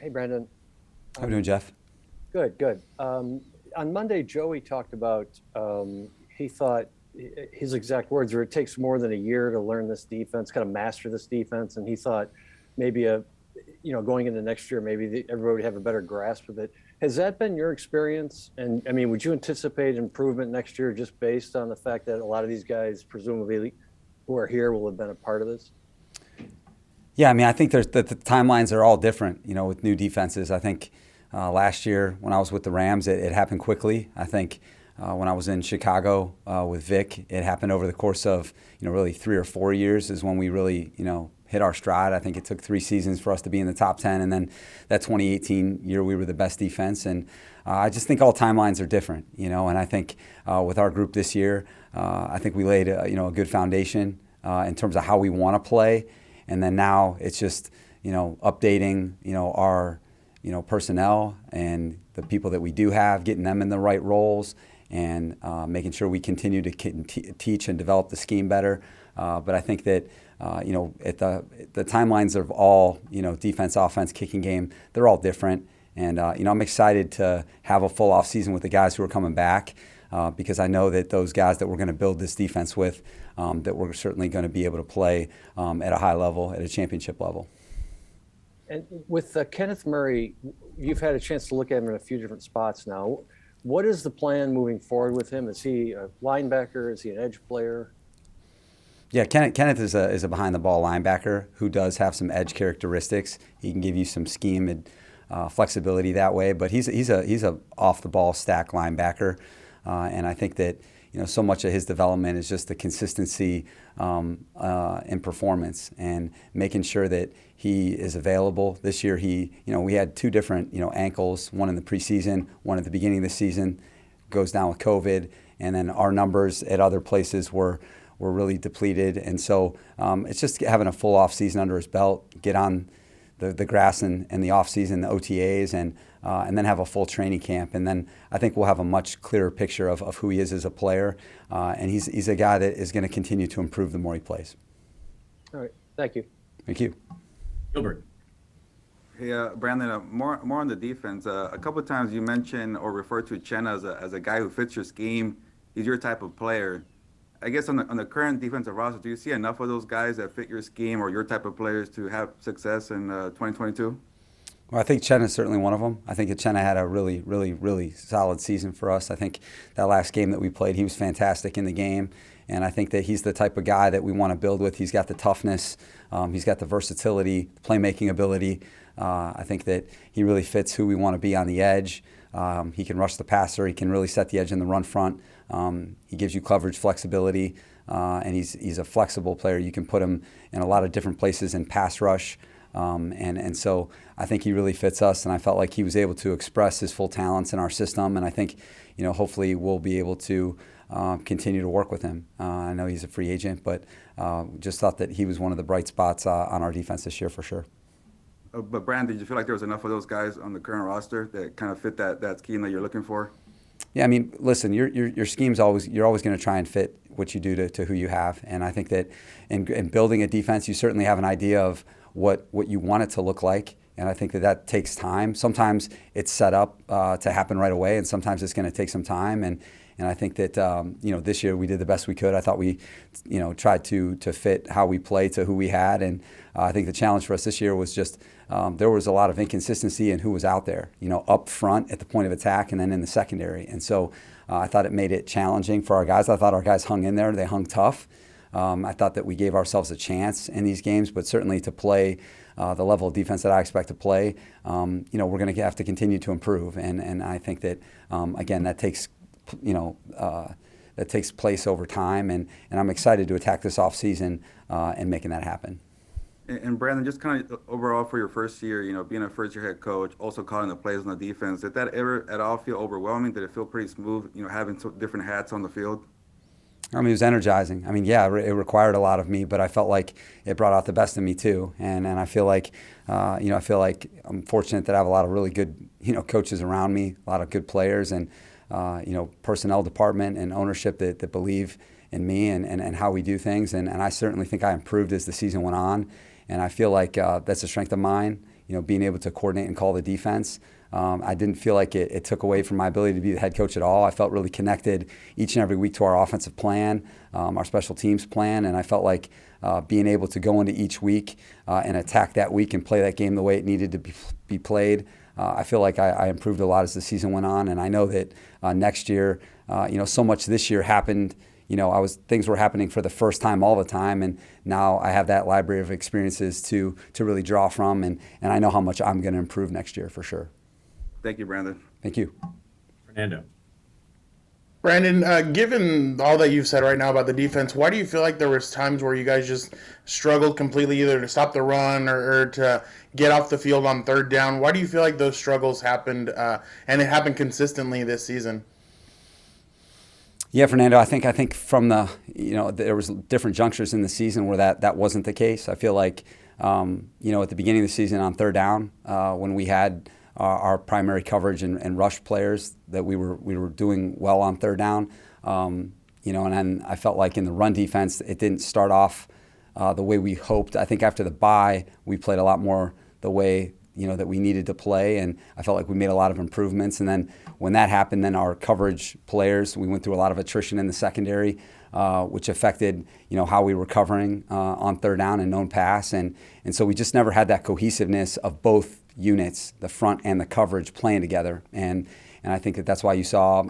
Hey, Brandon. How are you doing, Jeff? Good, good. On Monday, Joey talked about he thought his exact words were it takes more than a year to learn this defense, kind of master this defense, and he thought maybe going into next year, maybe everybody would have a better grasp of it. Has that been your experience? And I mean, would you anticipate improvement next year just based on the fact that a lot of these guys, presumably, who are here, will have been a part of this? Yeah, I mean, I think the timelines are all different, with new defenses. I think last year when I was with the Rams, it happened quickly. I think when I was in Chicago with Vic, it happened over the course of, really 3 or 4 years is when we really, hit our stride. I think it took 3 seasons for us to be in the top 10. And then that 2018 year, we were the best defense. And I just think all timelines are different, and I think with our group this year, I think we laid a good foundation in terms of how we want to play. And then now it's just, updating, our, personnel and the people that we do have, getting them in the right roles and making sure we continue to teach and develop the scheme better. But I think that, at the timelines of all, defense, offense, kicking game, they're all different. And, I'm excited to have a full offseason with the guys who are coming back because I know that those guys that we're going to build this defense with, that we're certainly going to be able to play at a high level, at a championship level. And with Kenneth Murray, you've had a chance to look at him in a few different spots now. What is the plan moving forward with him? Is he a linebacker? Is he an edge player? Yeah, Kenneth is a behind-the-ball linebacker who does have some edge characteristics. He can give you some scheme and flexibility that way, but he's a off-the-ball stack linebacker, and I think that so much of his development is just the consistency in performance and making sure that he is available. This year, we had 2 different ankles, one in the preseason, one at the beginning of the season, goes down with COVID, and then our numbers at other places were really depleted. And so it's just having a full off season under his belt, get on the grass in the off season, the OTAs, and then have a full training camp. And then I think we'll have a much clearer picture of who he is as a player. And he's a guy that is going to continue to improve the more he plays. All right. Thank you. Thank you. Gilbert. Hey, Brandon, more on the defense. A couple of times you mentioned or referred to Uchenna as a guy who fits your scheme. He's your type of player. I guess on the current defensive roster, do you see enough of those guys that fit your scheme or your type of players to have success in 2022? Well, I think Uchenna is certainly one of them. I think Uchenna had a really, really, really solid season for us. I think that last game that we played, he was fantastic in the game. And I think that he's the type of guy that we want to build with. He's got the toughness. He's got the versatility, playmaking ability. I think that he really fits who we want to be on the edge. He can rush the passer. He can really set the edge in the run front. He gives you coverage flexibility, and he's a flexible player. You can put him in a lot of different places in pass rush. And so I think he really fits us, and I felt like he was able to express his full talents in our system, and I think, hopefully we'll be able to continue to work with him. I know he's a free agent, but just thought that he was one of the bright spots on our defense this year for sure. But Brandon, did you feel like there was enough of those guys on the current roster that kind of fit that scheme that you're looking for? Yeah, I mean, listen, your scheme's you're always going to try and fit what you do to who you have, and I think that in building a defense, you certainly have an idea of what you want it to look like, and I think that takes time. Sometimes it's set up to happen right away, and sometimes it's going to take some time. And I think that this year we did the best we could. I thought we tried to fit how we play to who we had, and I think the challenge for us this year was just there was a lot of inconsistency in who was out there, up front at the point of attack and then in the secondary. And so I thought it made it challenging for our guys. I thought our guys hung in there. They hung tough. I thought that we gave ourselves a chance in these games, but certainly to play the level of defense that I expect to play, we're going to have to continue to improve. And I think that, again, that takes place over time, and I'm excited to attack this offseason and making that happen. And Brandon, just kind of overall for your first year, being a first-year head coach, also calling the plays on the defense, did that ever at all feel overwhelming? Did it feel pretty smooth, having different hats on the field? I mean, it was energizing. I mean, yeah, it required a lot of me, but I felt like it brought out the best in me too. And I feel like, I feel like I'm fortunate that I have a lot of really good, coaches around me, a lot of good players, and personnel department and ownership that believe in me and how we do things. And I certainly think I improved as the season went on. And I feel like that's a strength of mine. being able to coordinate and call the defense. I didn't feel like it took away from my ability to be the head coach at all. I felt really connected each and every week to our offensive plan, our special teams plan, and I felt like being able to go into each week and attack that week and play that game the way it needed to be played. I feel like I improved a lot as the season went on, and I know that next year, so much this year happened. Things were happening for the first time all the time, and now I have that library of experiences to really draw from, and I know how much I'm going to improve next year for sure. Thank you, Brandon. Thank you. Fernando. Brandon, given all that you've said right now about the defense, why do you feel like there was times where you guys just struggled completely either to stop the run or to get off the field on third down? Why do you feel like those struggles happened and it happened consistently this season? Yeah, Fernando, I think from there was different junctures in the season where that wasn't the case. I feel like, at the beginning of the season on third down, when we had our primary coverage and rush players, that we were doing well on third down, and then I felt like in the run defense, it didn't start off the way we hoped. I think after the bye, we played a lot more the way that we needed to play, and I felt like we made a lot of improvements. And then when that happened, then our coverage players, we went through a lot of attrition in the secondary, which affected how we were covering on third down and known pass, and so we just never had that cohesiveness of both units, the front and the coverage, playing together. And I think that's why you saw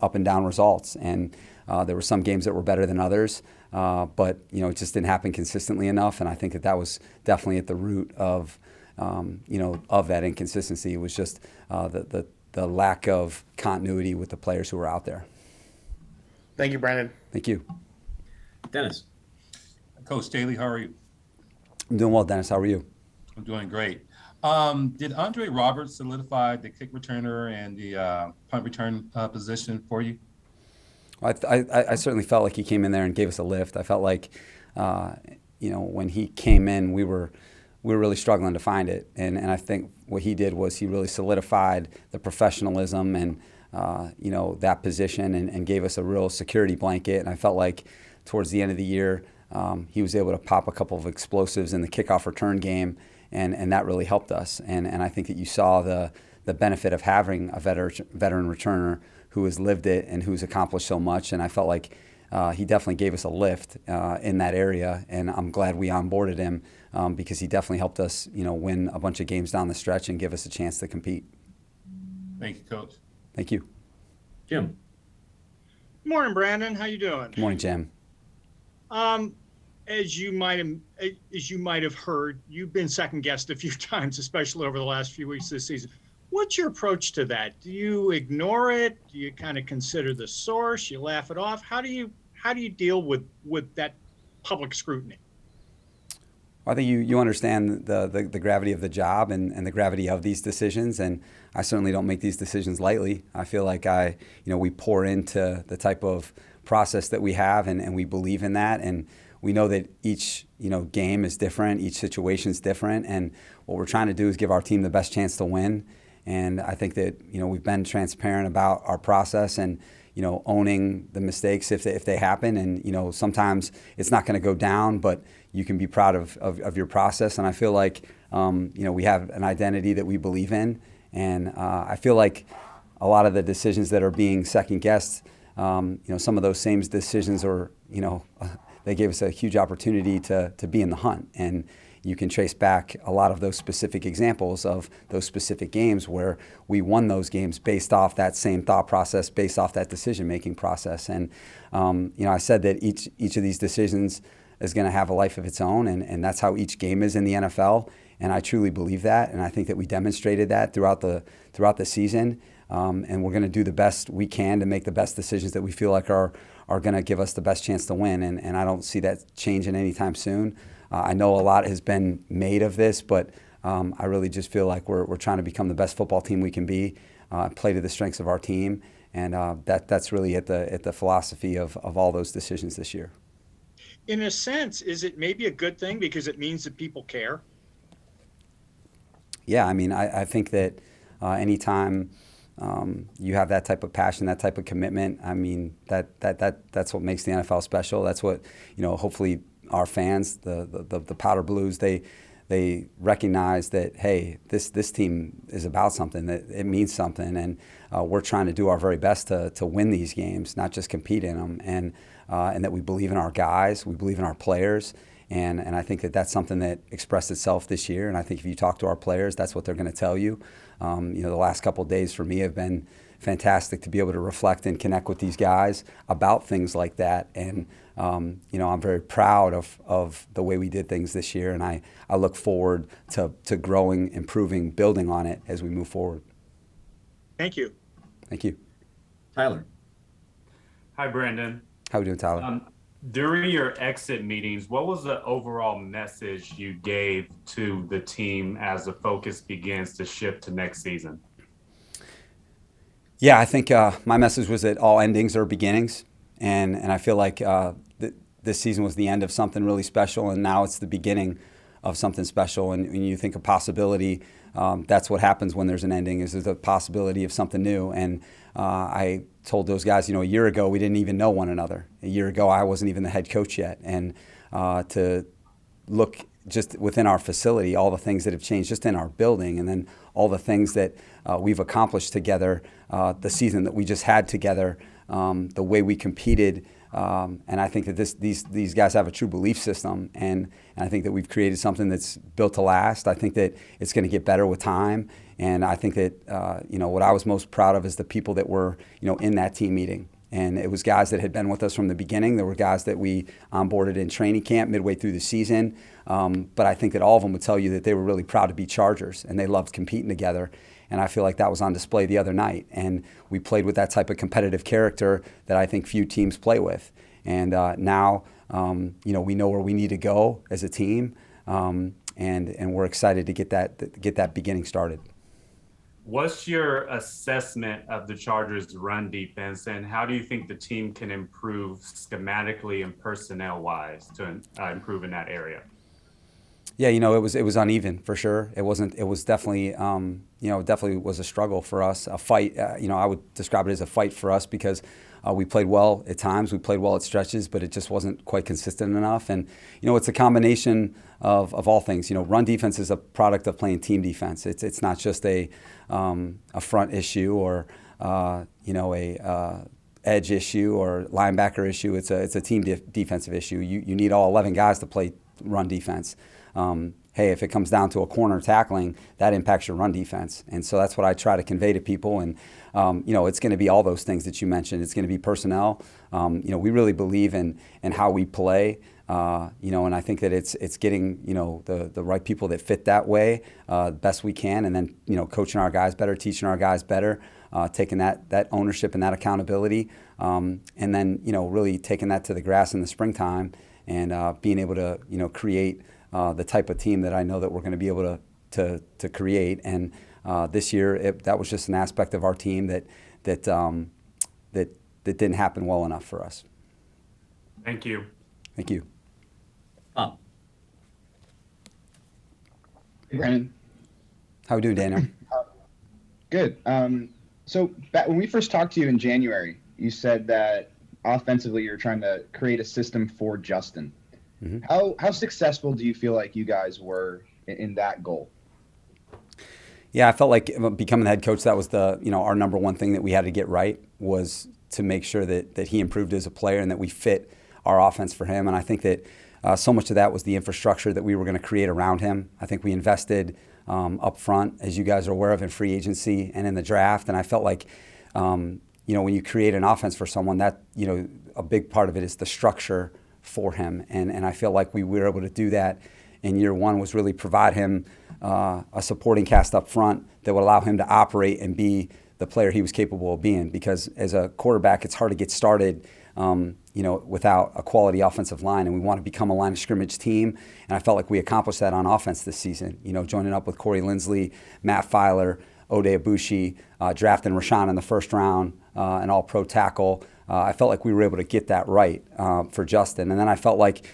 up and down results. And there were some games that were better than others, but it just didn't happen consistently enough. And I think that was definitely at the root of that inconsistency. It was just the lack of continuity with the players who were out there. Thank you, Brandon. Thank you. Dennis. Coach Staley, how are you? I'm doing well, Dennis. How are you? I'm doing great. Did Andre Roberts solidify the kick returner and the punt return position for you? I certainly felt like he came in there and gave us a lift. I felt like, when he came in, we were really struggling to find it. And I think what he did was he really solidified the professionalism and, that position and gave us a real security blanket. And I felt like towards the end of the year, he was able to pop a couple of explosives in the kickoff return game, and that really helped us. And I think that you saw the benefit of having a veteran returner who has lived it and who's accomplished so much. And I felt like he definitely gave us a lift in that area, and I'm glad we onboarded him because he definitely helped us, win a bunch of games down the stretch and give us a chance to compete. Thank you, Coach. Thank you. Jim. Morning, Brandon. How you doing? Good morning, Jim. As you might have heard, you've been second guessed a few times, especially over the last few weeks this season. What's your approach to that? Do you ignore it? Do you kind of consider the source? You laugh it off? How do you deal with that public scrutiny? I think you understand the gravity of the job and the gravity of these decisions, and I certainly don't make these decisions lightly. I feel like we pour into the type of process that we have, and we believe in that, and we know that each game is different, each situation is different, and what we're trying to do is give our team the best chance to win. And I think that we've been transparent about our process and owning the mistakes if they happen, and sometimes it's not going to go down, but you can be proud of your process. And I feel like we have an identity that we believe in, and I feel like a lot of the decisions that are being second guessed, some of those same decisions are they gave us a huge opportunity to be in the hunt. And you can trace back a lot of those specific examples of those specific games where we won those games based off that same thought process, based off that decision-making process. And, I said that each of these decisions is going to have a life of its own, and that's how each game is in the NFL. And I truly believe that, and I think that we demonstrated that throughout the season. And we're going to do the best we can to make the best decisions that we feel like are going to give us the best chance to win. And I don't see that changing anytime soon. I know a lot has been made of this, but I really just feel like we're trying to become the best football team we can be, play to the strengths of our team, and that's really at the philosophy of all those decisions this year. In a sense, is it maybe a good thing because it means that people care? Yeah, I mean, I think that anytime you have that type of passion, that type of commitment, I mean, that's what makes the NFL special. That's what, hopefully our fans, the Powder Blues, they they recognize that, hey, this team is about something, that it means something, and we're trying to do our very best to win these games, not just compete in them, and that we believe in our guys, we believe in our players, and I think that that's something that expressed itself this year, and I think if you talk to our players, that's what they're going to tell you. The last couple of days for me have been fantastic to be able to reflect and connect with these guys about things like that, and I'm very proud of the way we did things this year, and I look forward to growing, improving, building on it as we move forward. Thank you. Thank you. Tyler. Hi, Brandon. How are we doing, Tyler? During your exit meetings, what was the overall message you gave to the team as the focus begins to shift to next season? Yeah, I think my message was that all endings are beginnings, and I feel like this season was the end of something really special, and now it's the beginning of something special. And when you think of possibility, that's what happens when there's an ending, is there's a possibility of something new. And I told those guys, a year ago we didn't even know one another. A year ago I wasn't even the head coach yet, and to look just within our facility, all the things that have changed just in our building, and then all the things that we've accomplished together, the season that we just had together, the way we competed, and I think that these guys have a true belief system, and I think that we've created something that's built to last. I think that it's going to get better with time, and I think that what I was most proud of is the people that were in that team meeting. And it was guys that had been with us from the beginning. There were guys that we onboarded in training camp midway through the season. But I think that all of them would tell you that they were really proud to be Chargers, and they loved competing together. And I feel like that was on display the other night. And we played with that type of competitive character that I think few teams play with. And now, we know where we need to go as a team, and we're excited to get that beginning started. What's your assessment of the Chargers' run defense, and how do you think the team can improve schematically and personnel-wise to improve in that area? Yeah, it was uneven for sure. It was definitely, definitely was a struggle for us, a fight. I would describe it as a fight for us because we played well at times, we played well at stretches, but it just wasn't quite consistent enough. And, it's a combination of all things. Run defense is a product of playing team defense. It's not just a front issue or, a edge issue or linebacker issue. It's a team defensive issue. You need all 11 guys to play run defense. Hey, if it comes down to a corner tackling, that impacts your run defense. And so that's what I try to convey to people. And, it's going to be all those things that you mentioned. It's going to be personnel. We really believe in how we play, and I think that it's getting, the right people that fit that way best we can. And then, coaching our guys better, teaching our guys better, taking that ownership and that accountability. And then, really taking that to the grass in the springtime and being able to, create the type of team that I know that we're going to be able to create. And this year, that was just an aspect of our team that didn't happen well enough for us. Thank you. Thank you. Hey, Brandon. How are we doing, Daniel? Good. So when we first talked to you in January, you said that offensively you're trying to create a system for Justin. Mm-hmm. How successful do you feel like you guys were in that goal? Yeah, I felt like becoming the head coach, that was our number one thing that we had to get right, was to make sure that he improved as a player and that we fit our offense for him. And I think that so much of that was the infrastructure that we were going to create around him. I think we invested up front, as you guys are aware of, in free agency and in the draft. And I felt like, when you create an offense for someone, that, a big part of it is the structure for him. And I feel like we were able to do that in year one, was really provide him a supporting cast up front that would allow him to operate and be the player he was capable of being. Because as a quarterback, it's hard to get started, without a quality offensive line, and we want to become a line of scrimmage team. And I felt like we accomplished that on offense this season. Joining up with Corey Lindsley, Matt Filer, Ode Abushi, drafting Rashawn in the first round, an all-pro tackle. I felt like we were able to get that right for Justin. And then I felt like,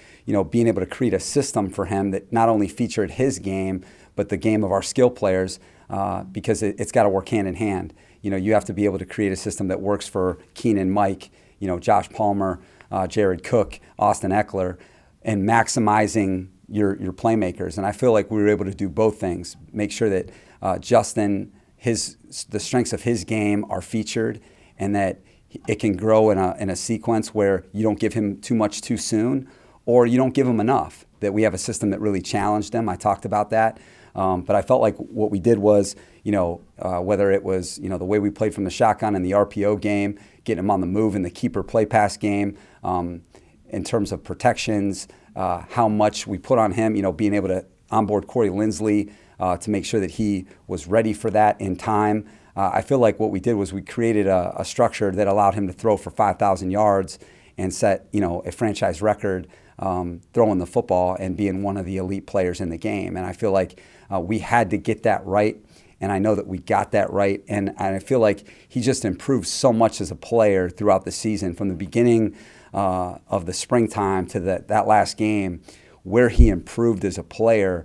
being able to create a system for him that not only featured his game, but the game of our skill players, because it's got to work hand in hand. You have to be able to create a system that works for Keenan, Mike, Josh Palmer, Jared Cook, Austin Eckler, and maximizing your playmakers. And I feel like we were able to do both things, make sure that Justin, the strengths of his game are featured, and that it can grow in a sequence where you don't give him too much too soon, or you don't give him enough, that we have a system that really challenged him. I talked about that. But I felt like what we did was, whether it was, the way we played from the shotgun in the RPO game, getting him on the move in the keeper play pass game, in terms of protections, how much we put on him, being able to onboard Corey Linsley to make sure that he was ready for that in time. I feel like what we did was we created a structure that allowed him to throw for 5,000 yards and set, a franchise record throwing the football and being one of the elite players in the game. And I feel like we had to get that right, and I know that we got that right. And I feel like he just improved so much as a player throughout the season, from the beginning of the springtime to that last game, where he improved as a player.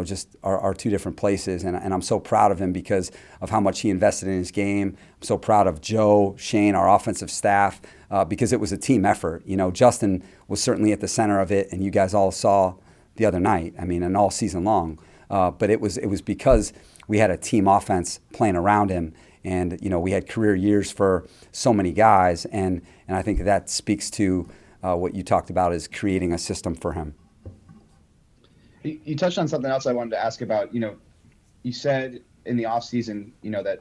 Just are two different places. And I'm so proud of him because of how much he invested in his game. I'm so proud of Joe, Shane, our offensive staff, because it was a team effort. Justin was certainly at the center of it, and you guys all saw the other night, and all season long. But it was because we had a team offense playing around him. And, we had career years for so many guys. And I think that speaks to what you talked about, is creating a system for him. You touched on something else I wanted to ask about. You said in the offseason, that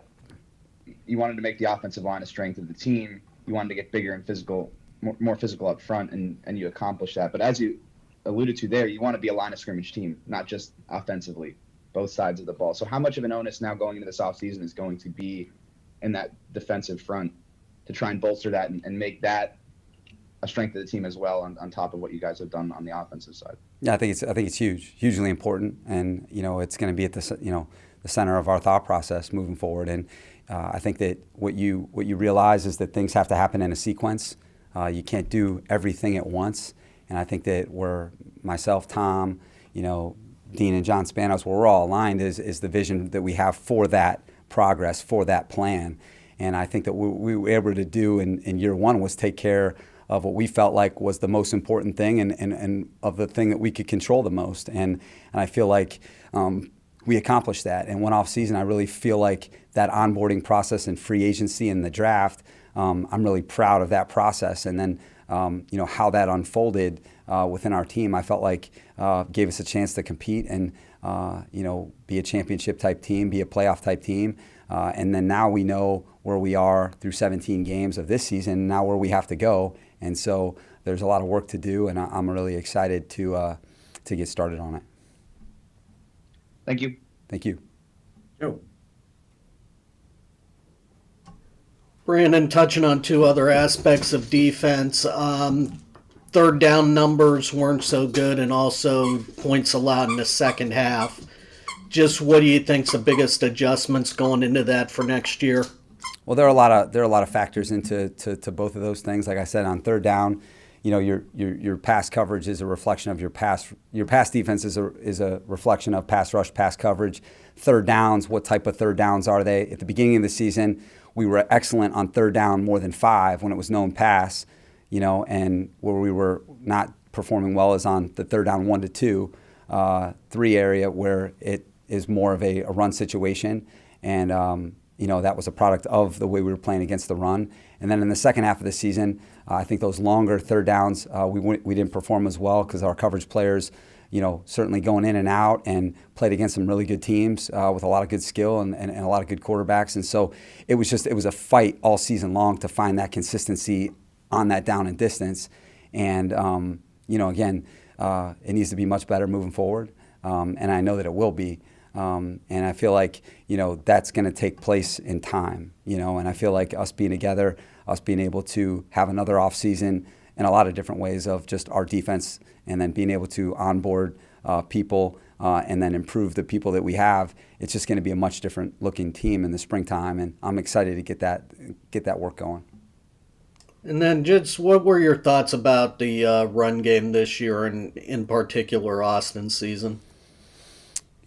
you wanted to make the offensive line a strength of the team. You wanted to get bigger and physical, more physical up front, and you accomplished that. But as you alluded to there, you want to be a line of scrimmage team, not just offensively, both sides of the ball. So how much of an onus now going into this offseason is going to be in that defensive front to try and bolster that and make that a strength of the team as well, on top of what you guys have done on the offensive side? Yeah, I think it's huge, hugely important, and it's going to be at the center of our thought process moving forward. And I think that what you realize is that things have to happen in a sequence. You can't do everything at once. And I think that myself, Tom, Dean and John Spanos, where we're all aligned is the vision that we have for that progress, for that plan. And I think that what we were able to do in year one was take care of what we felt like was the most important thing, and of the thing that we could control the most. And I feel like we accomplished that. And one off season, I really feel like that onboarding process and free agency and the draft, I'm really proud of that process. And then, how that unfolded within our team, I felt like gave us a chance to compete and, be a championship type team, be a playoff type team. And then now we know where we are through 17 games of this season, now where we have to go. And so there's a lot of work to do, and I'm really excited to get started on it. Thank you. Thank you. Joe. Brandon, touching on two other aspects of defense, third down numbers weren't so good, and also points allowed in the second half. Just what do you think's the biggest adjustments going into that for next year? Well, there are a lot of factors into both of those things. Like I said, on third down, your pass coverage is a reflection of your pass defense is a reflection of pass rush, pass coverage. Third downs, what type of third downs are they? At the beginning of the season, we were excellent on third down more than 5 when it was known pass, and where we were not performing well is on the third down 1 to 2, 3 area where it is more of a run situation. And, that was a product of the way we were playing against the run. And then in the second half of the season, I think those longer third downs, we didn't perform as well because our coverage players, certainly going in and out, and played against some really good teams with a lot of good skill and a lot of good quarterbacks. And so it was a fight all season long to find that consistency on that down and distance. And, again, it needs to be much better moving forward. And I know that it will be. And I feel like, that's going to take place in time, and I feel like us being together, us being able to have another off season in a lot of different ways of just our defense, and then being able to onboard people and then improve the people that we have, it's just going to be a much different looking team in the springtime. And I'm excited to get that work going. And then just what were your thoughts about the run game this year, and in particular Austin's season?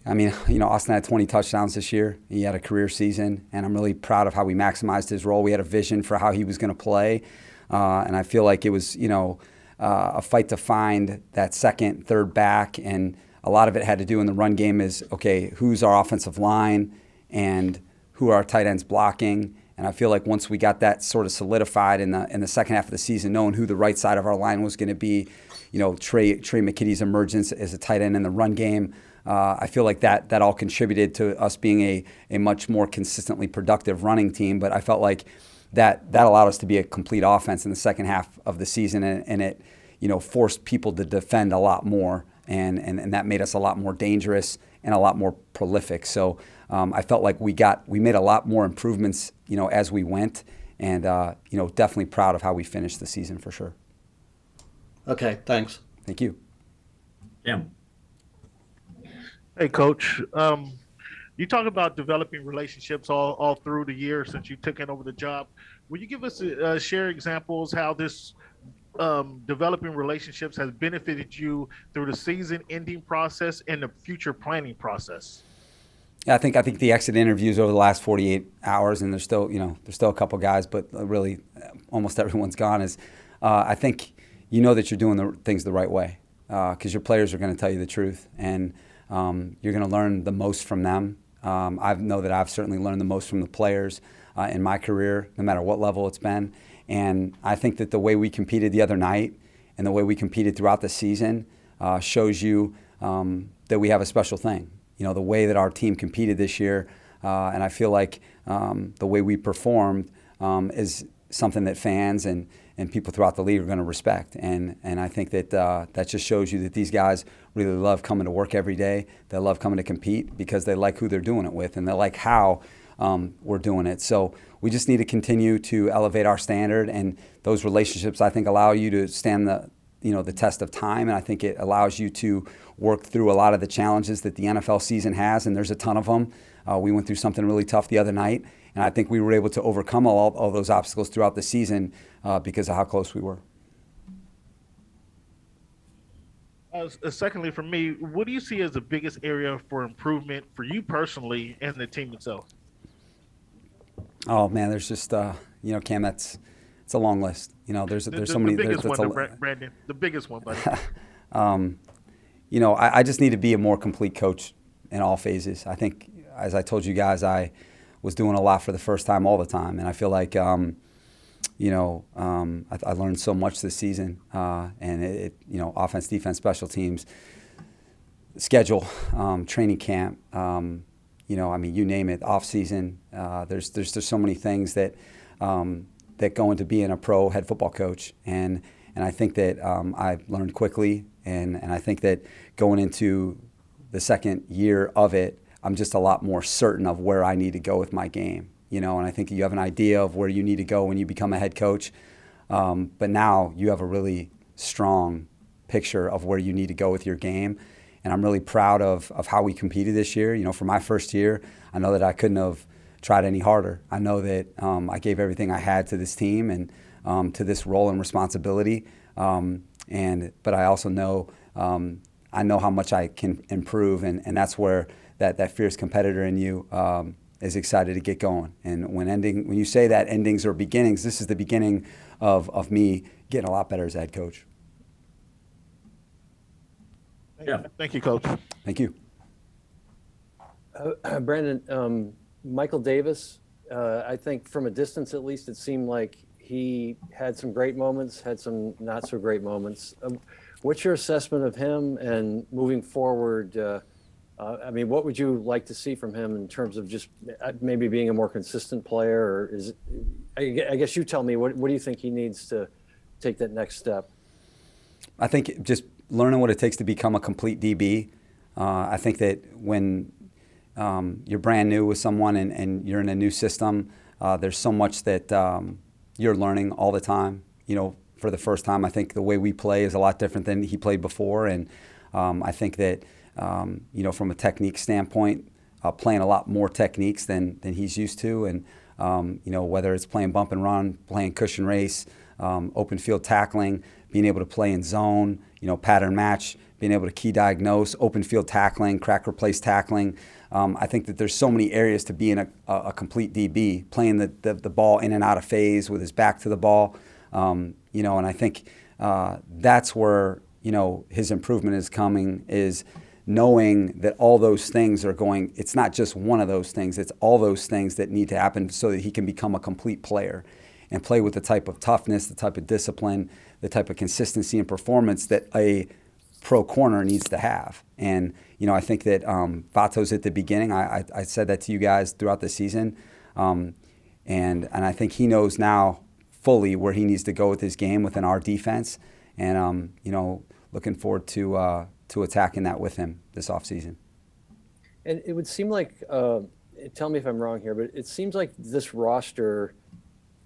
I mean, Austin had 20 touchdowns this year. He had a career season, and I'm really proud of how we maximized his role. We had a vision for how he was going to play, and I feel like it was, a fight to find that second, third back, and a lot of it had to do in the run game is, okay, who's our offensive line and who are our tight ends blocking? And I feel like once we got that sort of solidified in the second half of the season, knowing who the right side of our line was going to be, Trey McKitty's emergence as a tight end in the run game, I feel like that all contributed to us being a much more consistently productive running team. But I felt like that allowed us to be a complete offense in the second half of the season, and it forced people to defend a lot more, and that made us a lot more dangerous and a lot more prolific. So I felt like we made a lot more improvements as we went, and definitely proud of how we finished the season for sure. Okay, thanks. Thank you. Jim. Hey, Coach. You talk about developing relationships all through the year since you took in over the job. Will you give us share examples how this developing relationships has benefited you through the season-ending process and the future planning process? Yeah, I think the exit interviews over the last 48 hours, and there's still a couple guys, but really almost everyone's gone. I think that you're doing the things the right way because your players are going to tell you the truth, and you're going to learn the most from them. I know that I've certainly learned the most from the players in my career, no matter what level it's been. And I think that the way we competed the other night and the way we competed throughout the season shows you that we have a special thing. The way that our team competed this year, and I feel like the way we performed is something that fans and people throughout the league are going to respect. And I think that that just shows you that these guys really love coming to work every day. They love coming to compete because they like who they're doing it with, and they like how we're doing it. So we just need to continue to elevate our standard, and those relationships, I think, allow you to stand the test of time, and I think it allows you to work through a lot of the challenges that the NFL season has, and there's a ton of them. We went through something really tough the other night, and I think we were able to overcome all those obstacles throughout the season because of how close we were. Secondly, for me, what do you see as the biggest area for improvement for you personally and the team itself? Oh man, there's just Cam, it's a long list. There's so many. The biggest one, Brandon. The biggest one, buddy. I just need to be a more complete coach in all phases. I think, as I told you guys, I was doing a lot for the first time all the time, and I feel like I learned so much this season, and offense, defense, special teams, schedule, training camp. You name it, offseason. There's so many things that go into being a pro head football coach, and I think that I learned quickly, and I think that going into the second year of it, I'm just a lot more certain of where I need to go with my game, and I think you have an idea of where you need to go when you become a head coach, but now you have a really strong picture of where you need to go with your game. And I'm really proud of how we competed this year. For my first year, I know that I couldn't have tried any harder. I know that I gave everything I had to this team and to this role and responsibility. But I also know I know how much I can improve, and that's where that fierce competitor in you is excited to get going. And when you say that endings are beginnings, this is the beginning of me getting a lot better as a head coach. Yeah. Thank you, Coach. Thank you. Brandon, Michael Davis, I think from a distance at least, it seemed like he had some great moments, had some not so great moments. What's your assessment of him and moving forward? What would you like to see from him in terms of just maybe being a more consistent player? Or I guess you tell me, what do you think he needs to take that next step? I think just learning what it takes to become a complete DB. I think that when you're brand new with someone and you're in a new system, there's so much that you're learning all the time. For the first time, I think the way we play is a lot different than he played before. And I think that, from a technique standpoint, playing a lot more techniques than he's used to. And, whether it's playing bump and run, playing cushion race, open field tackling, being able to play in zone, pattern match, being able to key diagnose, open field tackling, crack replace tackling. I think that there's so many areas to being a complete DB, playing the ball in and out of phase with his back to the ball. And I think that's where, his improvement is coming, is knowing that all those things are going, it's not just one of those things, it's all those things that need to happen so that he can become a complete player and play with the type of toughness, the type of discipline, the type of consistency and performance that a pro corner needs to have. And, I think that Vato's at the beginning. I said that to you guys throughout the season. And I think he knows now fully where he needs to go with his game within our defense. And, looking forward to attacking that with him this offseason. And it would seem like, tell me if I'm wrong here, but it seems like this roster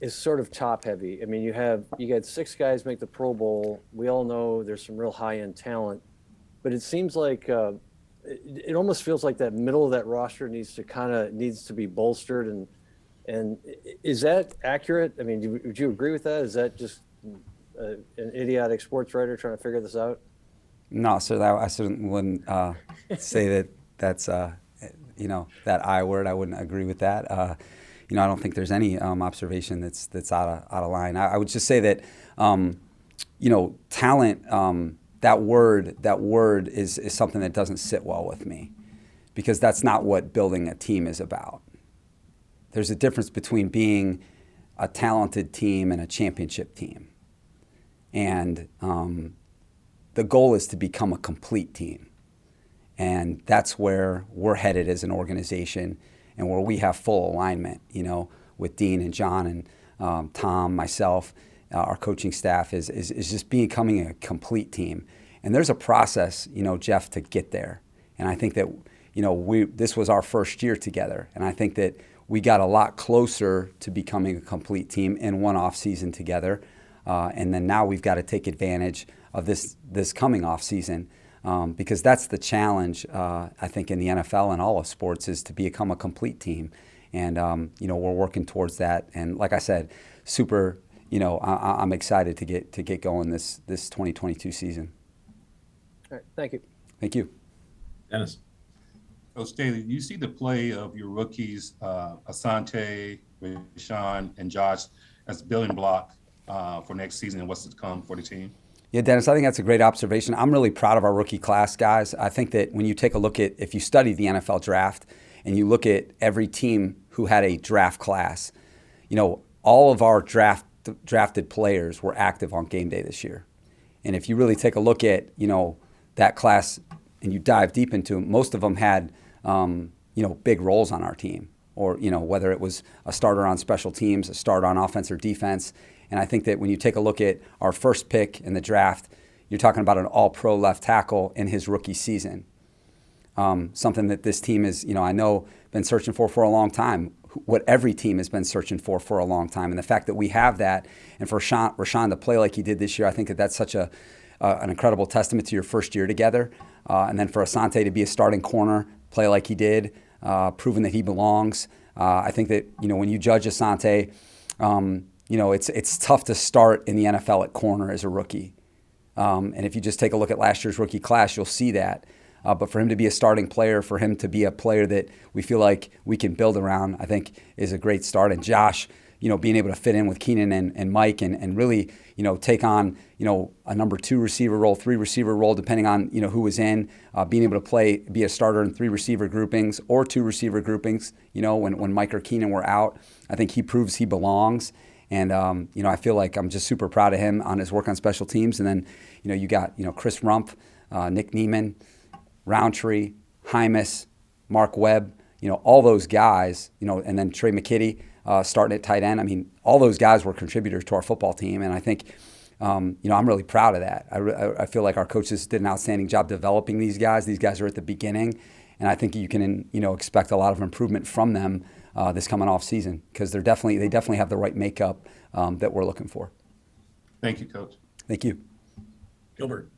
is sort of top heavy. I mean, you got 6 guys make the Pro Bowl. We all know there's some real high end talent, but it seems like it almost feels like that middle of that roster needs to be bolstered. And is that accurate? I mean, would you agree with that? Is that just an idiotic sports writer trying to figure this out? No, sir. I certainly wouldn't say that's that I word. I wouldn't agree with that. I don't think there's any observation that's out of line. I would just say that talent. That word is something that doesn't sit well with me, because that's not what building a team is about. There's a difference between being a talented team and a championship team, and the goal is to become a complete team. And that's where we're headed as an organization, and where we have full alignment, with Dean and John and Tom, myself, our coaching staff is just becoming a complete team. And there's a process, Jeff, to get there. And I think that, this was our first year together. And I think that we got a lot closer to becoming a complete team in one off season together. And then now we've got to take advantage of this coming off season, because that's the challenge, I think, in the NFL and all of sports, is to become a complete team. And, we're working towards that. And like I said, super, I'm excited to get going this 2022 season. All right, thank you. Thank you. Dennis. Coach Staley, you see the play of your rookies, Asante, Rashawn, and Josh, as a building block for next season and what's to come for the team? Yeah, Dennis, I think that's a great observation. I'm really proud of our rookie class, guys. I think that when you take a look at, if you study the NFL draft and you look at every team who had a draft class, all of our drafted players were active on game day this year. And if you really take a look at, that class and you dive deep into them, most of them had, big roles on our team, or, whether it was a starter on special teams, a starter on offense or defense. And I think that when you take a look at our first pick in the draft, you're talking about an all-pro left tackle in his rookie season. Something that this team is, I know, been searching for a long time, what every team has been searching for a long time. And the fact that we have that, and for Rashawn to play like he did this year, I think that that's such an incredible testament to your first year together. And then for Asante to be a starting corner, play like he did, proving that he belongs. I think that, when you judge Asante, it's tough to start in the NFL at corner as a rookie. And if you just take a look at last year's rookie class, you'll see that. But for him to be a starting player, for him to be a player that we feel like we can build around, I think is a great start. And Josh, being able to fit in with Keenan and Mike and really, take on, a number 2 receiver role, 3 receiver role, depending on, who was in, being able to be a starter in 3 receiver groupings or 2 receiver groupings, when Mike or Keenan were out. I think he proves he belongs. And, I feel like I'm just super proud of him on his work on special teams. And then, you got, Chris Rumpf, Nick Neiman, Roundtree, Hymas, Mark Webb, all those guys, and then Trey McKitty starting at tight end. I mean, all those guys were contributors to our football team. And I think, I'm really proud of that. I feel like our coaches did an outstanding job developing these guys. These guys are at the beginning. And I think you can, expect a lot of improvement from them this coming off season, because they definitely have the right makeup that we're looking for. Thank you, Coach. Thank you. Gilbert.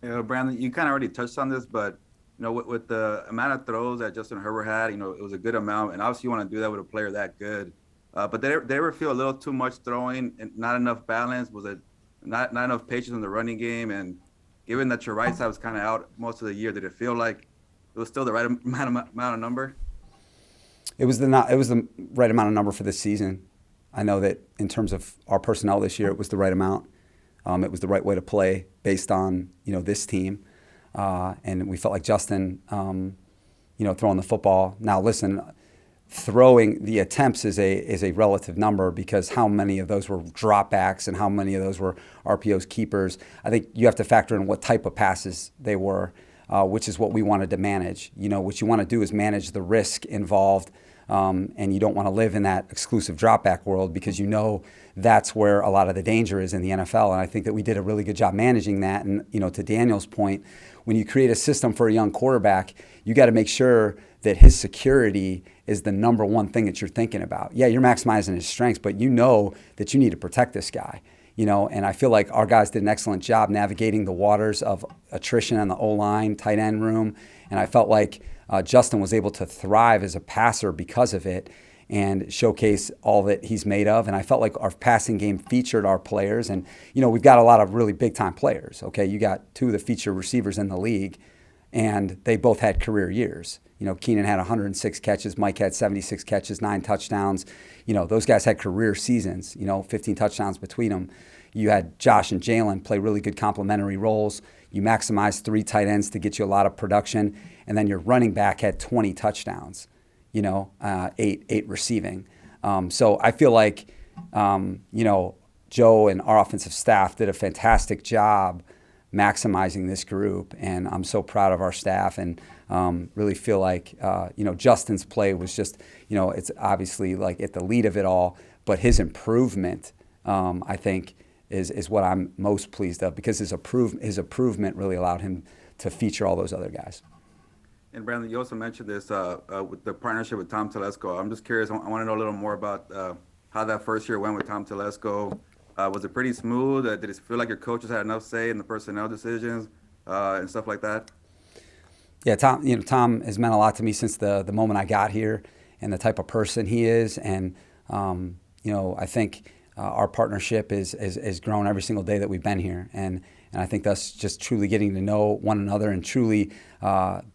Brandon, you kind of already touched on this, but with the amount of throws that Justin Herbert had, it was a good amount, and obviously you want to do that with a player that good. But did they ever feel a little too much throwing and not enough balance? Was it not enough patience in the running game? And given that your right side was kind of out most of the year, did it feel like it was still the right amount of number? It was the right amount of number for this season. I know that in terms of our personnel this year, it was the right amount. It was the right way to play based on, this team. And we felt like Justin, throwing the football. Now, listen, throwing the attempts is a relative number because how many of those were dropbacks and how many of those were RPOs, keepers. I think you have to factor in what type of passes they were, which is what we wanted to manage. What you want to do is manage the risk involved, and you don't want to live in that exclusive dropback world because that's where a lot of the danger is in the NFL. And I think that we did a really good job managing that. And, to Daniel's point, when you create a system for a young quarterback, you got to make sure that his security is the number one thing that you're thinking about. Yeah, you're maximizing his strengths, but you know that you need to protect this guy. And I feel like our guys did an excellent job navigating the waters of attrition on the O-line, tight end room. And I felt like Justin was able to thrive as a passer because of it and showcase all that he's made of. And I felt like our passing game featured our players. And, we've got a lot of really big-time players, okay? You got two of the feature receivers in the league, and they both had career years. Keenan had 106 catches, Mike had 76 catches, 9 touchdowns. Those guys had career seasons, 15 touchdowns between them. You had Josh and Jalen play really good complementary roles. You maximized 3 tight ends to get you a lot of production. And then your running back had 20 touchdowns, 8 receiving. So I feel like, Joe and our offensive staff did a fantastic job maximizing this group. And I'm so proud of our staff and really feel like, Justin's play was just, it's obviously like at the lead of it all, but his improvement, I think, is what I'm most pleased of because his improvement really allowed him to feature all those other guys. And Brandon, you also mentioned this with the partnership with Tom Telesco. I'm just curious. I want to know a little more about how that first year went with Tom Telesco. Was it pretty smooth? Did it feel like your coaches had enough say in the personnel decisions and stuff like that? Yeah, Tom has meant a lot to me since the moment I got here and the type of person he is. And, I think our partnership is grown every single day that we've been here. And I think that's just truly getting to know one another and truly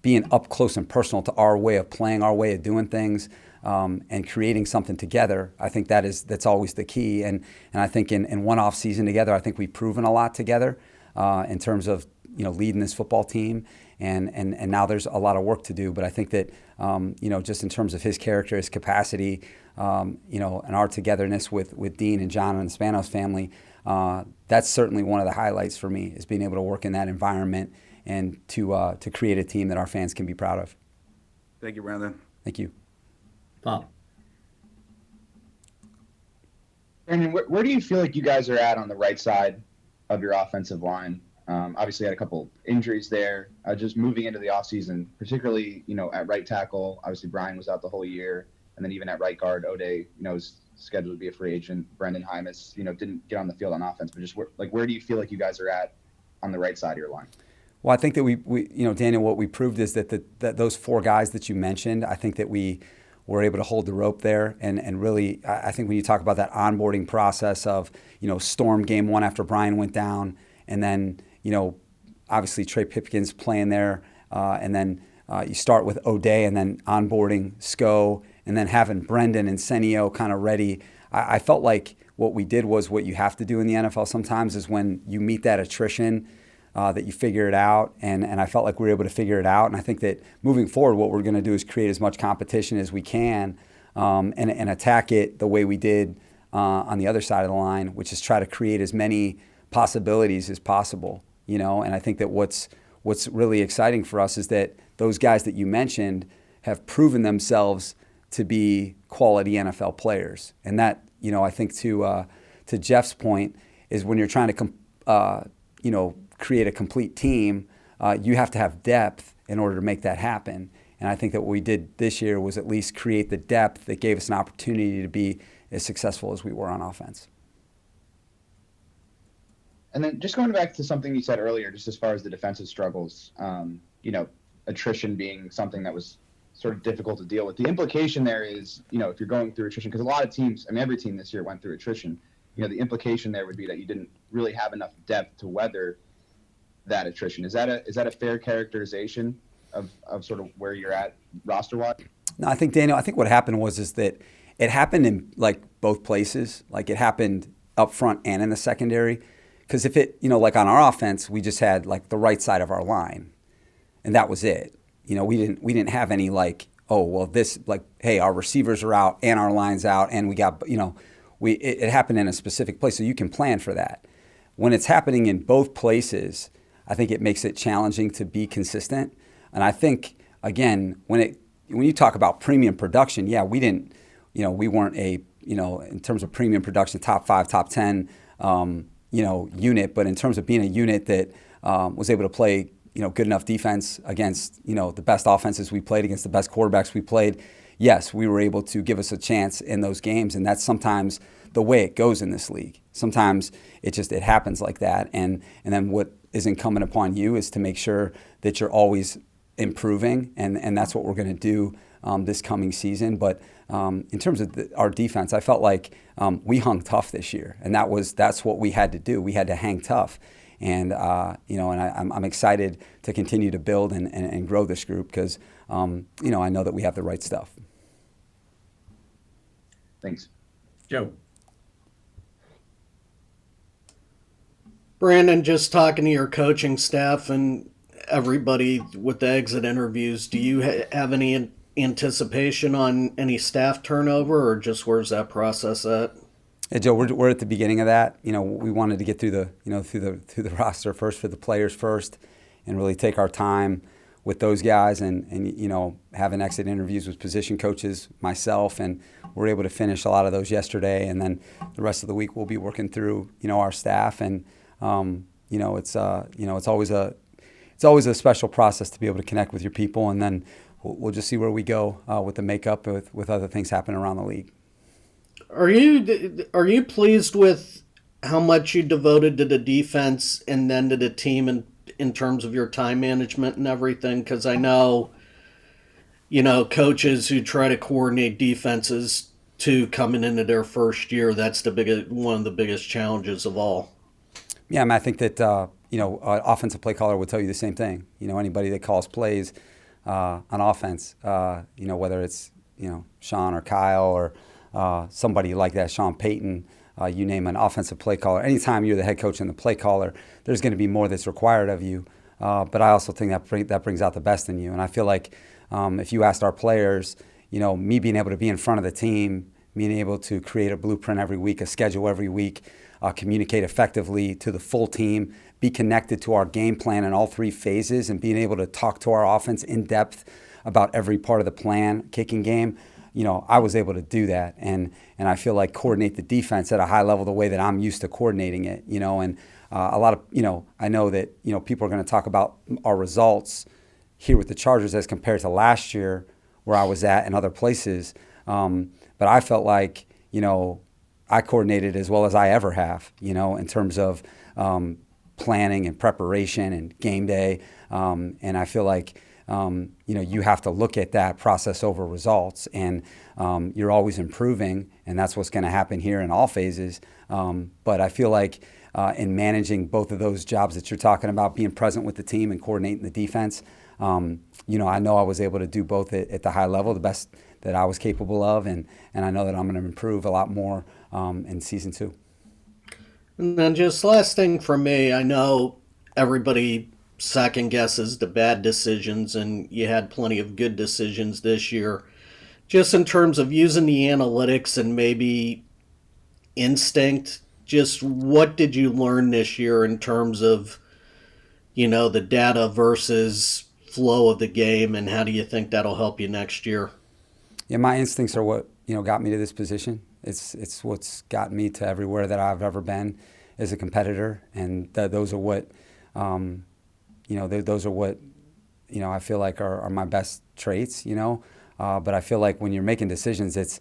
being up close and personal to our way of playing, our way of doing things, and creating something together. I think that's always the key. And I think in one off season together, I think we've proven a lot together in terms of leading this football team. And now there's a lot of work to do. But I think that just in terms of his character, his capacity, and our togetherness with Dean and John and the Spanos family, that's certainly one of the highlights for me is being able to work in that environment and to create a team that our fans can be proud of. Thank you, Brandon. Thank you. Pop. Brandon, where do you feel like you guys are at on the right side of your offensive line? Obviously, had a couple injuries there. Just moving into the offseason, particularly, at right tackle. Obviously, Brian was out the whole year. And then even at right guard, O'Day, is scheduled to be a free agent. Brendan Hymas, didn't get on the field on offense. But just where do you feel like you guys are at on the right side of your line? Well, I think that we Daniel, what we proved is that that those 4 guys that you mentioned, I think that we were able to hold the rope there. And really, I think when you talk about that onboarding process of, storm game 1 after Brian went down, and then, obviously Trey Pipkins playing there, and then you start with O'Day and then onboarding Sco, and then having Brendan and Senio kind of ready. I felt like what we did was what you have to do in the NFL sometimes is when you meet that attrition, that you figure it out. And I felt like we were able to figure it out. And I think that moving forward, what we're going to do is create as much competition as we can and attack it the way we did on the other side of the line, which is try to create as many possibilities as possible. And I think that what's really exciting for us is that those guys that you mentioned have proven themselves to be quality NFL players. And that, I think to Jeff's point is when you're trying to, create a complete team, you have to have depth in order to make that happen. And I think that what we did this year was at least create the depth that gave us an opportunity to be as successful as we were on offense. And then just going back to something you said earlier, just as far as the defensive struggles, attrition being something that was sort of difficult to deal with. The implication there is, if you're going through attrition, because a lot of teams, every team this year went through attrition, the implication there would be that you didn't really have enough depth to weather that attrition. Is that a fair characterization of sort of where you're at roster-wise? No, I think, Daniel, what happened is that it happened in like both places. Like it happened up front and in the secondary. Because if it, like on our offense, we just had like the right side of our line, and that was it. We didn't have any like, oh well, this like, hey, our receivers are out and our line's out, and we got it happened in a specific place, so you can plan for that. When it's happening in both places, I think it makes it challenging to be consistent. And I think again, when you talk about premium production, yeah, we didn't, we weren't in terms of premium production, top 5, top 10, unit, but in terms of being a unit that was able to play, good enough defense against, the best offenses we played, against the best quarterbacks we played, yes, we were able to give us a chance in those games, and that's sometimes the way it goes in this league. Sometimes it happens like that, and then what is incumbent upon you is to make sure that you're always improving, and that's what we're going to do this coming season. But in terms of our defense, I felt like we hung tough this year, and that's what we had to do. We had to hang tough, and I'm excited to continue to build and grow this group because I know that we have the right stuff. Thanks, Joe. Brandon, just talking to your coaching staff and everybody with the exit interviews, do you have any anticipation on any staff turnover, or just where's that process at? Hey, Joe, we're at the beginning of that. We wanted to get through the roster first, for the players first, and really take our time with those guys and having exit interviews with position coaches, myself, and we're able to finish a lot of those yesterday. And then the rest of the week we'll be working through our staff, and it's always a special process to be able to connect with your people, and then we'll just see where we go with the makeup with other things happening around the league. Are you pleased with how much you devoted to the defense and then to the team in terms of your time management and everything? Because I know, coaches who try to coordinate defenses too coming into their first year, that's one of the biggest challenges of all. Yeah, I think that an offensive play caller would tell you the same thing. Anybody that calls plays on offense, whether it's Sean or Kyle or somebody like that, Sean Payton, you name an offensive play caller. Anytime you're the head coach and the play caller, there's going to be more that's required of you. But I also think that brings out the best in you. And I feel like if you asked our players, me being able to be in front of the team, being able to create a blueprint every week, a schedule every week, communicate effectively to the full team, be connected to our game plan in all 3 phases, and being able to talk to our offense in depth about every part of the plan, kicking game, I was able to do that. And I feel like coordinate the defense at a high level the way that I'm used to coordinating it, and a lot of, I know that, people are going to talk about our results here with the Chargers as compared to last year where I was at and other places. But I felt like, I coordinated as well as I ever have, in terms of planning and preparation and game day. And I feel like, you have to look at that process over results, and you're always improving, and that's what's going to happen here in all phases. But I feel like in managing both of those jobs that you're talking about, being present with the team and coordinating the defense, I know I was able to do both at the high level, the best that I was capable of, and I know that I'm going to improve a lot more in season 2. And then just last thing from me, I know everybody second guesses the bad decisions, and you had plenty of good decisions this year. Just in terms of using the analytics and maybe instinct, just what did you learn this year in terms of, the data versus flow of the game, and how do you think that'll help you next year? Yeah, my instincts are what, got me to this position. It's what's gotten me to everywhere that I've ever been as a competitor, and those are what, those are what, I feel like are my best traits, but I feel like when you're making decisions, it's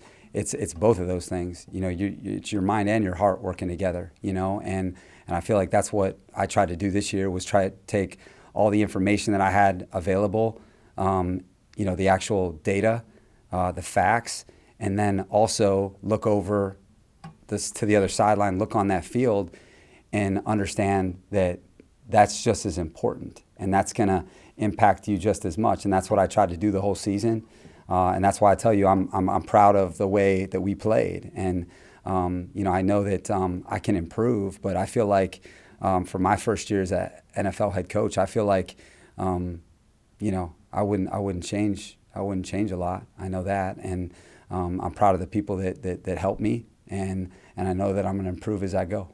both of those things, it's your mind and your heart working together, and I feel like that's what I tried to do this year, was try to take all the information that I had available, the actual data, the facts, and then also look over this to the other sideline, look on that field, and understand that that's just as important, and that's going to impact you just as much. And that's what I tried to do the whole season, and that's why I tell you I'm proud of the way that we played. And I know that I can improve, but I feel like for my first year as an NFL head coach, I feel like, I wouldn't change a lot. I know that, and I'm proud of the people that helped me, and I know that I'm going to improve as I go.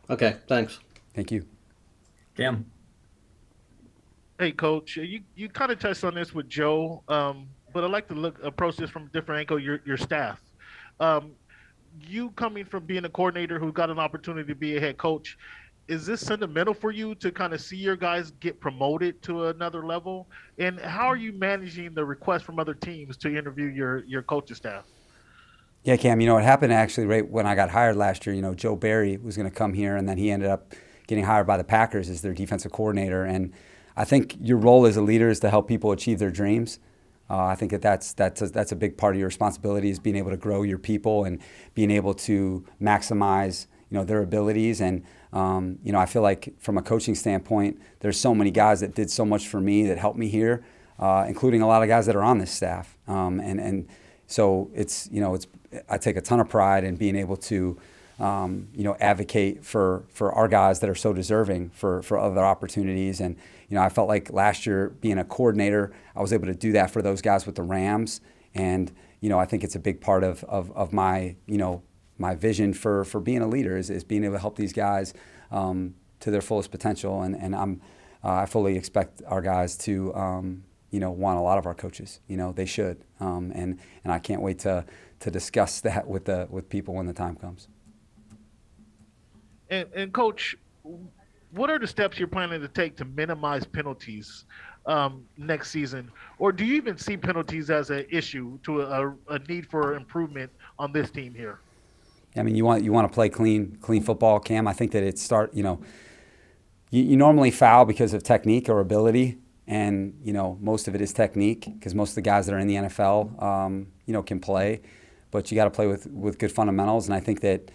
Okay, thanks. Thank you. Cam. Hey, Coach, you kind of touched on this with Joe, but I'd like to approach this from a different angle. Your staff, you coming from being a coordinator who got an opportunity to be a head coach, is this sentimental for you to kind of see your guys get promoted to another level? And how are you managing the requests from other teams to interview your coaching staff? Yeah, Cam, it happened actually right when I got hired last year. Joe Barry was going to come here, and then he ended up getting hired by the Packers as their defensive coordinator. And I think your role as a leader is to help people achieve their dreams. I think that's a big part of your responsibility, is being able to grow your people and being able to maximize their abilities. And I feel like from a coaching standpoint, there's so many guys that did so much for me, that helped me here, including a lot of guys that are on this staff. And so I take a ton of pride in being able to advocate for our guys that are so deserving for other opportunities. And I felt like last year, being a coordinator, I was able to do that for those guys with the Rams. And I think it's a big part of my my vision for being a leader is being able to help these guys to their fullest potential. And I fully expect our guys to want a lot of our coaches. They should. And I can't wait to discuss that with people when the time comes. And Coach, what are the steps you're planning to take to minimize penalties next season? Or do you even see penalties as an issue, to a need for improvement on this team here? I mean, you want to play clean football, Cam. I think that you normally foul because of technique or ability, and most of it is technique, because most of the guys that are in the NFL can play, but you got to play with good fundamentals. And I think that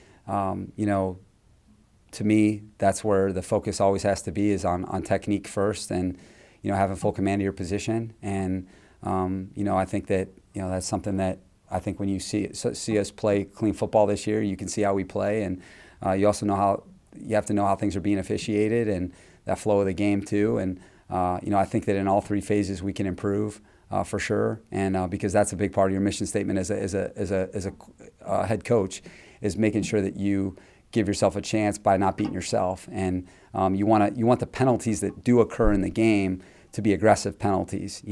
to me, that's where the focus always has to be, is on technique first, and having full command of your position. And I think that that's something that I think when you see us play clean football this year, you can see how we play, and you also have to know how things are being officiated and that flow of the game too. And I think that in all three phases we can improve for sure, and because that's a big part of your mission statement as a head coach, is making sure that you give yourself a chance by not beating yourself. And you want the penalties that do occur in the game to be aggressive penalties,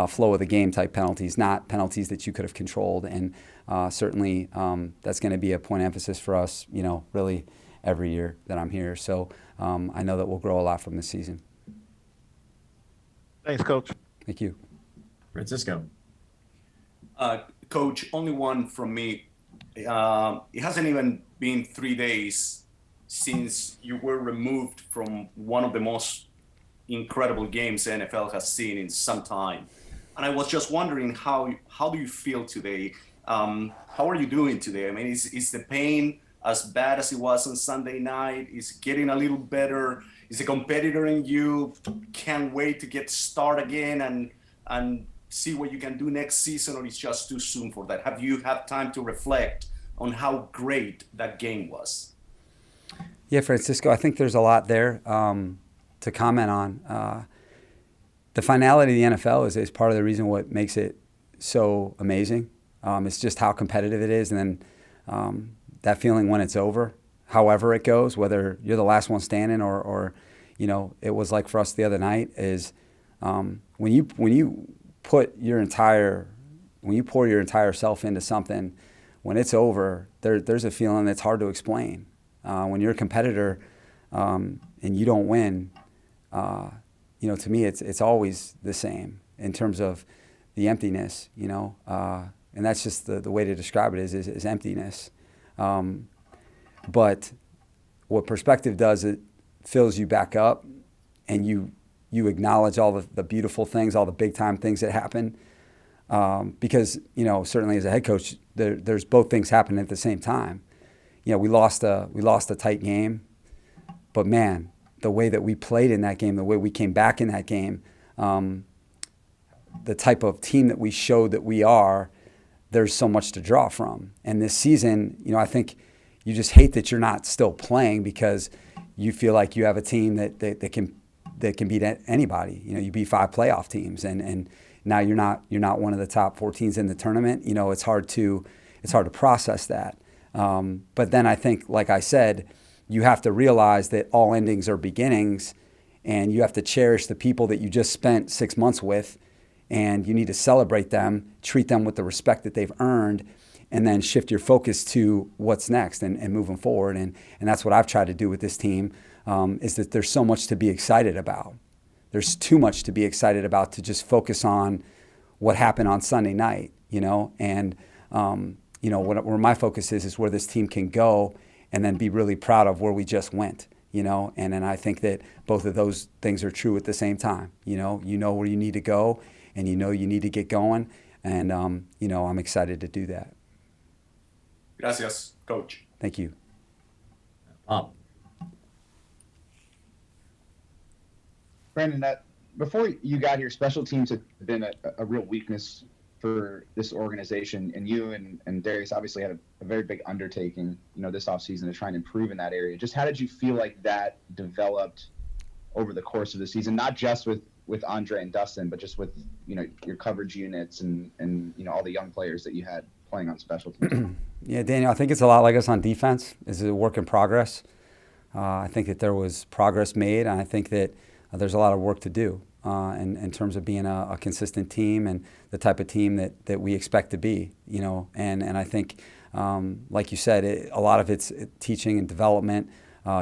flow of the game type penalties, not penalties that you could have controlled. And certainly that's going to be a point of emphasis for us, really every year that I'm here. So I know that we'll grow a lot from this season. Thanks, Coach. Thank you. Francisco. Coach, only one from me. It hasn't even been 3 days since you were removed from one of the most incredible games the NFL has seen in some time. And I was just wondering, how do you feel today? How are you doing today? I mean, is the pain as bad as it was on Sunday night? Is it getting a little better? Is the competitor in you can't wait to get started again and see what you can do next season, or it's just too soon for that? Have you had time to reflect on how great that game was? Yeah, Francisco, I think there's a lot there to comment on. The finality of the NFL is part of the reason what makes it so amazing. It's just how competitive it is, and then that feeling when it's over, however it goes, whether you're the last one standing or it was like for us the other night, is when you pour your entire self into something, when it's over, there's a feeling that's hard to explain. When you're a competitor and you don't win, to me it's always the same in terms of the emptiness, and that's just the way to describe it is emptiness. But what perspective does, it fills you back up, and you acknowledge all the beautiful things, all the big time things that happen. Because certainly as a head coach, there's both things happening at the same time. We lost a tight game, but man, the way that we played in that game, the way we came back in that game, the type of team that we showed that we are, there's so much to draw from. And this season, I think you just hate that you're not still playing, because you feel like you have a team that can beat anybody. You know, you beat 5 playoff teams, and now you're not one of the top 4 teams in the tournament. You know, it's hard to process that. But then I think, like I said, you have to realize that all endings are beginnings, and you have to cherish the people that you just spent 6 months with, and you need to celebrate them, treat them with the respect that they've earned, and then shift your focus to what's next and moving forward. And that's what I've tried to do with this team, is that there's so much to be excited about. There's too much to be excited about to just focus on what happened on Sunday night, you know, and you know, where my focus is where this team can go and then be really proud of where we just went, you know. And then I think that both of those things are true at the same time. You know where you need to go, and you need to get going. And, you know, I'm excited to do that. Gracias, Coach. Thank you. Brandon, before you got here, special teams have been a real weakness for this organization, and you and Darius obviously had a very big undertaking, you know, this offseason to try and improve in that area. Just how did you feel like that developed over the course of the season, not just with Andre and Dustin, but just with, you know, your coverage units and you know, all the young players that you had playing on special teams? Yeah, Daniel, I think it's a lot like us on defense. It's a work in progress. I think that there was progress made, and I think that there's a lot of work to do in terms of being a consistent team and the type of team that we expect to be, you know. And I think, like you said, a lot of it's teaching and development,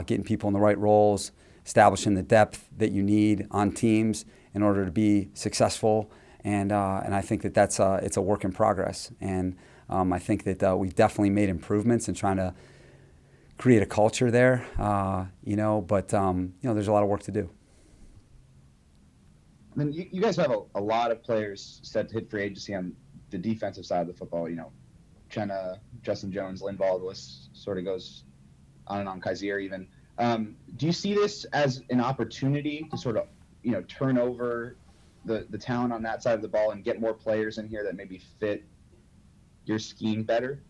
getting people in the right roles, establishing the depth that you need on teams in order to be successful. And I think that it's a work in progress. And I think that we've definitely made improvements in trying to create a culture there, you know. But you know, there's a lot of work to do. And then you guys have a lot of players set to hit free agency on the defensive side of the football. You know, Uchenna, Justin Jones, Linval, the list sort of goes on and on, Kaiser even. Do you see this as an opportunity to sort of, you know, turn over the talent on that side of the ball and get more players in here that maybe fit your scheme better?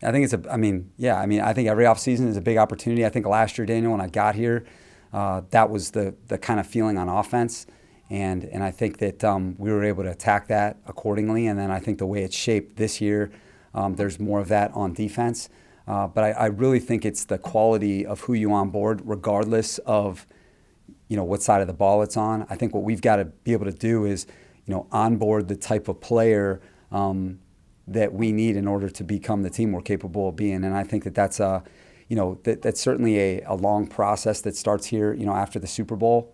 I think I think every offseason is a big opportunity. I think last year, Daniel, when I got here, that was the kind of feeling on offense. And I think that we were able to attack that accordingly. And then I think the way it's shaped this year, there's more of that on defense. But I really think it's the quality of who you onboard, regardless of, you know, what side of the ball it's on. I think what we've got to be able to do is, you know, onboard the type of player that we need in order to become the team we're capable of being. And I think that's you know, that's certainly a long process that starts here, you know, after the Super Bowl.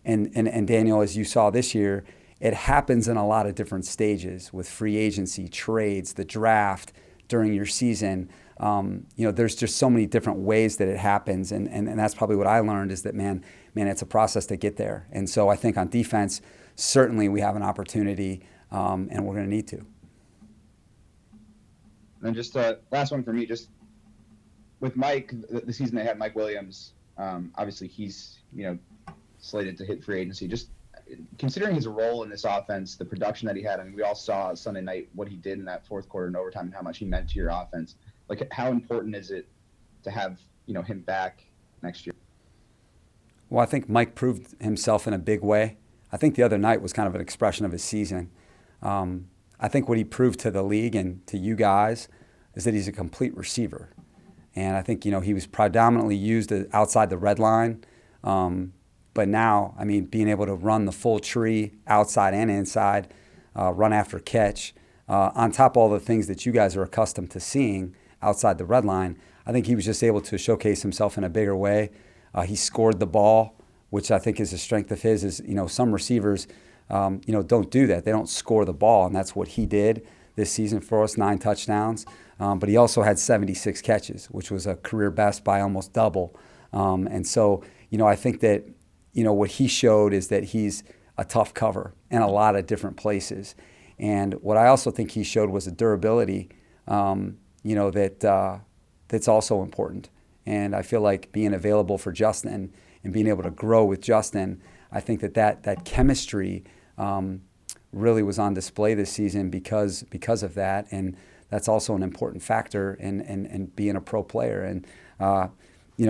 And Daniel, as you saw this year, it happens in a lot of different stages with free agency, trades, the draft, during your season. You know, there's just so many different ways that it happens. And that's probably what I learned is that, man, it's a process to get there. And so I think on defense, certainly we have an opportunity, and we're going to need to. And just last one for me, just with Mike, the season they had Mike Williams, obviously he's, you know, slated to hit free agency. Just considering his role in this offense, the production that he had, I mean, we all saw Sunday night what he did in that fourth quarter and overtime and how much he meant to your offense. Like, how important is it to have, you know, him back next year? Well, I think Mike proved himself in a big way. I think the other night was kind of an expression of his season. I think what he proved to the league and to you guys is that he's a complete receiver. And I think, you know, he was predominantly used outside the red line. But now, I mean, being able to run the full tree outside and inside, run after catch, on top of all the things that you guys are accustomed to seeing outside the red line, I think he was just able to showcase himself in a bigger way. He scored the ball, which I think is a strength of his. Is, you know, some receivers, you know, don't do that. They don't score the ball, and that's what he did this season for us, 9 touchdowns. But he also had 76 catches, which was a career best by almost double. And so, you know, I think that, you know, what he showed is that he's a tough cover in a lot of different places. And what I also think he showed was a durability, you know, that's also important. And I feel like being available for Justin and being able to grow with Justin, I think that chemistry really was on display this season because of that. And that's also an important factor in being a pro player. And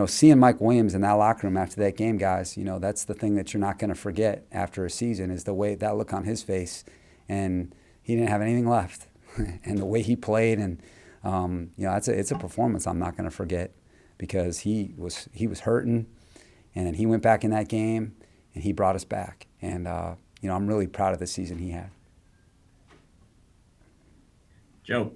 seeing Mike Williams in that locker room after that game, guys, that's the thing that you're not going to forget after a season is the way that look on his face. And he didn't have anything left. And the way he played, and it's a performance I'm not going to forget because he was hurting, and then he went back in that game, and he brought us back. And I'm really proud of the season he had. Joe.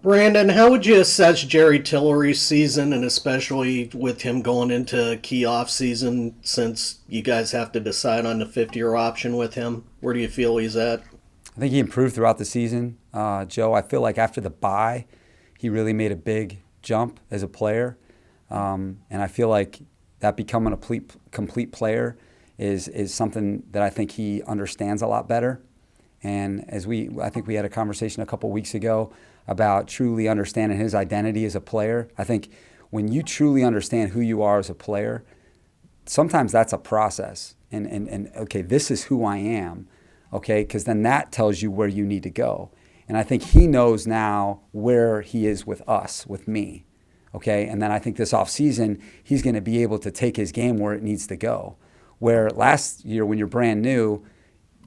Brandon, how would you assess Jerry Tillery's season, and especially with him going into key offseason since you guys have to decide on the fifth-year option with him? Where do you feel he's at? I think he improved throughout the season. Joe, I feel like after the bye, he really made a big jump as a player. And I feel like that becoming a complete player is something that I think he understands a lot better. And I think we had a conversation a couple weeks ago about truly understanding his identity as a player. I think when you truly understand who you are as a player, sometimes that's a process. And okay, this is who I am, okay? Because then that tells you where you need to go. And I think he knows now where he is with us, with me, okay? And then I think this offseason, he's going to be able to take his game where it needs to go. Where last year when you're brand new,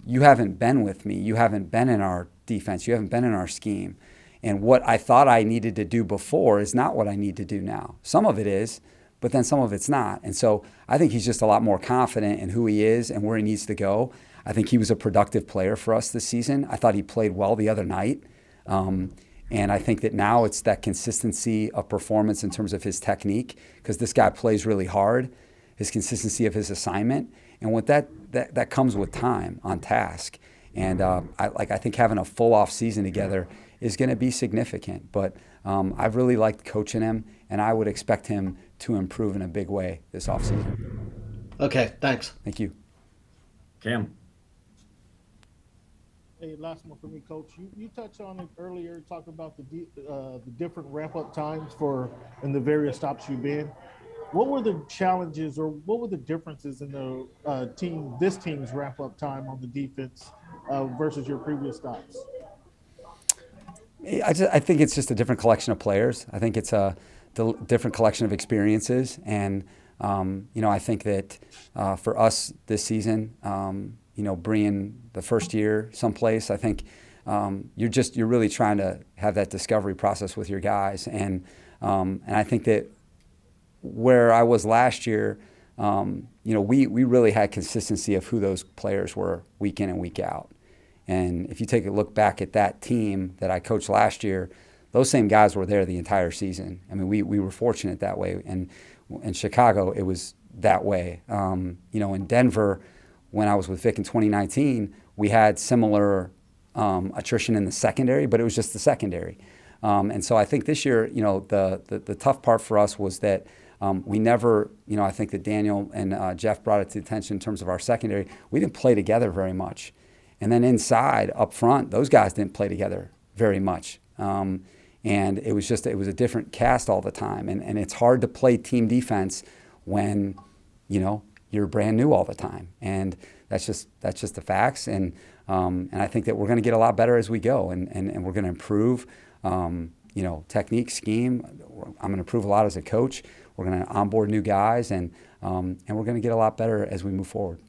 you haven't been with me. You haven't been in our defense. You haven't been in our scheme. And what I thought I needed to do before is not what I need to do now. Some of it is, but then some of it's not. And so I think he's just a lot more confident in who he is and where he needs to go. I think he was a productive player for us this season. I thought he played well the other night. And I think that now it's that consistency of performance in terms of his technique, because this guy plays really hard, his consistency of his assignment. And with that comes with time on task. And I think having a full off season together is going to be significant. But I've really liked coaching him, and I would expect him to improve in a big way this offseason. Okay, thanks. Thank you. Cam. Hey, last one for me, Coach. You touched on it earlier, talking about the different ramp-up times in the various stops you've been. What were the challenges, or what were the differences in the this team's ramp-up time on the defense versus your previous stops? I think it's just a different collection of players. I think it's a different collection of experiences. And, I think that for us this season, being the first year someplace, I think you're really trying to have that discovery process with your guys. And I think that where I was last year, we really had consistency of who those players were week in and week out. And if you take a look back at that team that I coached last year, those same guys were there the entire season. I mean, we were fortunate that way. And in Chicago, it was that way. In Denver, when I was with Vic in 2019, we had similar attrition in the secondary, but it was just the secondary. And so I think this year, the tough part for us was that we never, I think that Daniel and Jeff brought it to attention in terms of our secondary. We didn't play together very much. And then inside, up front, those guys didn't play together very much. And it was a different cast all the time. And it's hard to play team defense when, you're brand new all the time. And that's just the facts. And I think that we're going to get a lot better as we go. And we're going to improve, technique, scheme. I'm going to improve a lot as a coach. We're going to onboard new guys. And we're going to get a lot better as we move forward.